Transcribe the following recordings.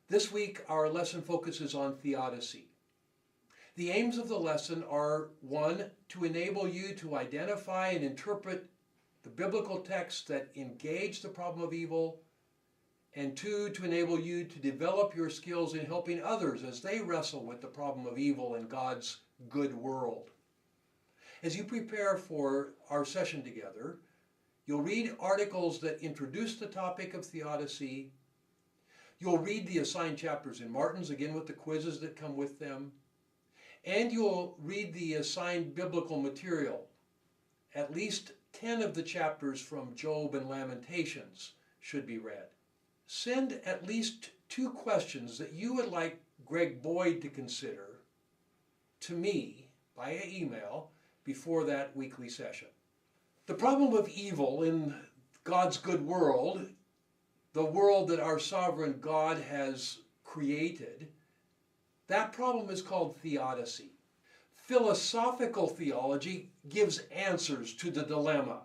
This week, our lesson focuses on theodicy. The aims of the lesson are, 1, to enable you to identify and interpret the biblical texts that engage the problem of evil, and 2, to enable you to develop your skills in helping others as they wrestle with the problem of evil in God's good world. As you prepare for our session together, you'll read articles that introduce the topic of theodicy. You'll read the assigned chapters in Martin's, again with the quizzes that come with them. And you'll read the assigned biblical material. At least 10 of the chapters from Job and Lamentations should be read. Send at least 2 questions that you would like Greg Boyd to consider to me via email before that weekly session. The problem of evil in God's good world, the world that our sovereign God has created, that problem is called theodicy. Philosophical theology gives answers to the dilemma.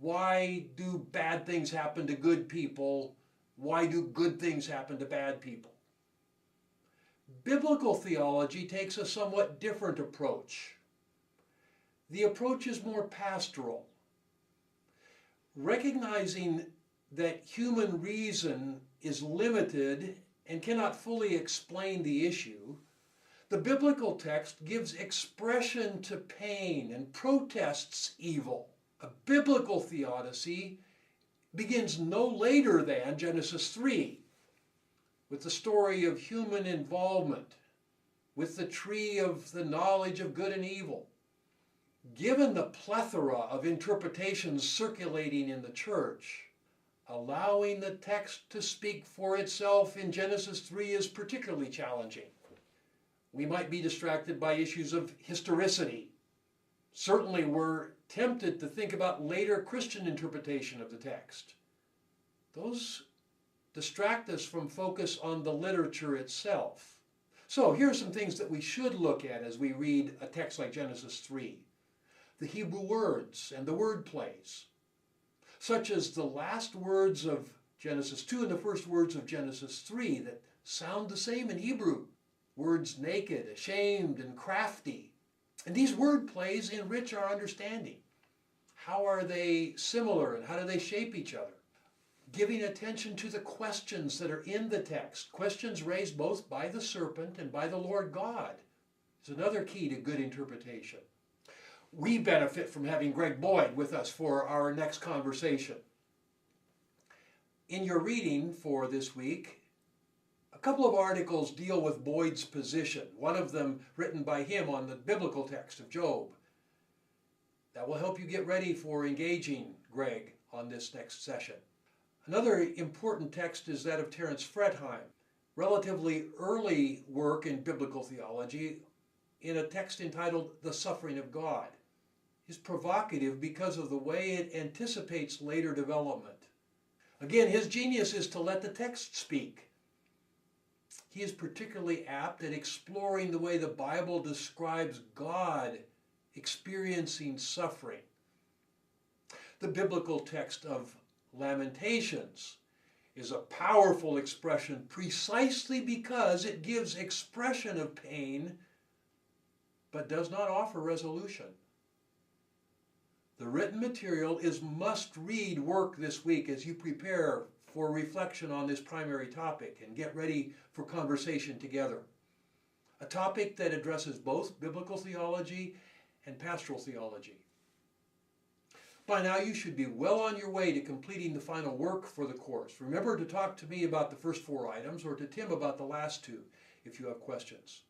Why do bad things happen to good people? Why do good things happen to bad people? Biblical theology takes a somewhat different approach. The approach is more pastoral. Recognizing that human reason is limited and cannot fully explain the issue, the biblical text gives expression to pain and protests evil. A biblical theodicy begins no later than Genesis 3, with the story of human involvement, with the tree of the knowledge of good and evil. Given the plethora of interpretations circulating in the church, allowing the text to speak for itself in Genesis 3 is particularly challenging. We might be distracted by issues of historicity. Certainly we're tempted to think about later Christian interpretation of the text. Those distract us from focus on the literature itself. So here are some things that we should look at as we read a text like Genesis 3. The Hebrew words and the word plays, such as the last words of Genesis 2 and the first words of Genesis 3 that sound the same in Hebrew. Words naked, ashamed, and crafty. And these word plays enrich our understanding. How are they similar and how do they shape each other? Giving attention to the questions that are in the text, questions raised both by the serpent and by the Lord God, is another key to good interpretation. We benefit from having Greg Boyd with us for our next conversation. In your reading for this week, a couple of articles deal with Boyd's position, one of them written by him on the biblical text of Job. That will help you get ready for engaging Greg on this next session. Another important text is that of Terence Fretheim, relatively early work in biblical theology in a text entitled The Suffering of God. Is provocative because of the way it anticipates later development. Again, his genius is to let the text speak. He is particularly apt at exploring the way the Bible describes God experiencing suffering. The biblical text of Lamentations is a powerful expression precisely because it gives expression of pain but does not offer resolution. The written material is must-read work this week as you prepare for reflection on this primary topic and get ready for conversation together. A topic that addresses both biblical theology and pastoral theology. By now you should be well on your way to completing the final work for the course. Remember to talk to me about the first 4 items or to Tim about the last 2 if you have questions.